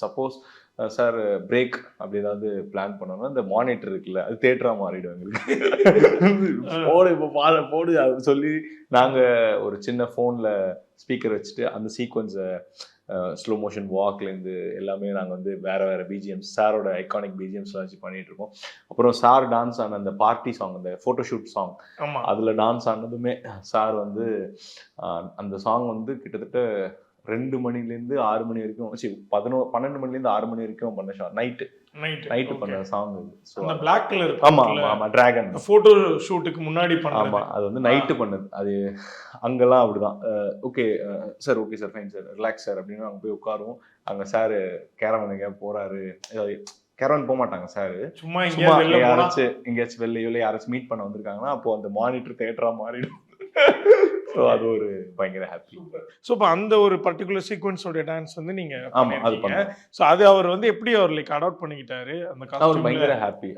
Suppose sir break அப்படி ஏதாவது plan பண்ணோம்னா இந்த மானிட்டர் இருக்குல்ல அது தேட்டரா மாறிடும் எங்களுக்கு. போடு இப்போ போடு அப்படின்னு சொல்லி நாங்கள் ஒரு சின்ன ஃபோனில் ஸ்பீக்கர் வச்சுட்டு அந்த சீக்வன்ஸை ஸ்லோ மோஷன் வாக்லேருந்து எல்லாமே நாங்கள் வந்து வேறு வேறு பிஜிஎம்ஸ் சாரோட ஐகானிக் பிஜிஎம்ஸ்லாம் வச்சு பண்ணிகிட்டு இருக்கோம். அப்புறம் சார் டான்ஸ் ஆன அந்த பார்ட்டி சாங் அந்த ஃபோட்டோஷூட் சாங் அதில் டான்ஸ் ஆனதுமே சார் வந்து அந்த சாங் வந்து கிட்டத்தட்ட 2 மணிலேருந்து 6 மணி வரைக்கும் 12 மணிலேருந்து 6 மணி வரைக்கும் பண்ண ஷாட் நைட்டு பண்ண சாங் இது. ஸோ அந்த பிளாக் கலர் ஆமாம் டிராகன் ஃபோட்டோ ஷூட்டுக்கு முன்னாடி பண்ண. ஆமாம் அது வந்து நைட்டு பண்ணது. அது அங்கெல்லாம் அப்படிதான். Okay sir okay sir fine sir relax sir அப்படின்னு அங்கே போய் உட்காருவோம். அங்கே சார் கேரவன் எங்கேயா போகிறாரு, கேரவன் போக மாட்டாங்க சார், சும்மா எங்கேயாச்சும் வெளில யாராச்சும் மீட் பண்ண வந்திருக்காங்கன்னா அப்போ அந்த மானிட்டர் தேட்டரா மாறிடும். ஸோ அது ஒரு பயங்கர ஹாப்பி. ஸோ இப்போ அந்த ஒரு பர்டிகுலர் சீக்வன்ஸோட டான்ஸ் வந்து நீங்க ஆமாம் அது பண்ணேன். ஸோ அது அவர் வந்து எப்படி அவர் லைக் அடாப்ட் பண்ணிக்கிட்டாரு அந்த அவர் பயங்கர ஹாப்பி.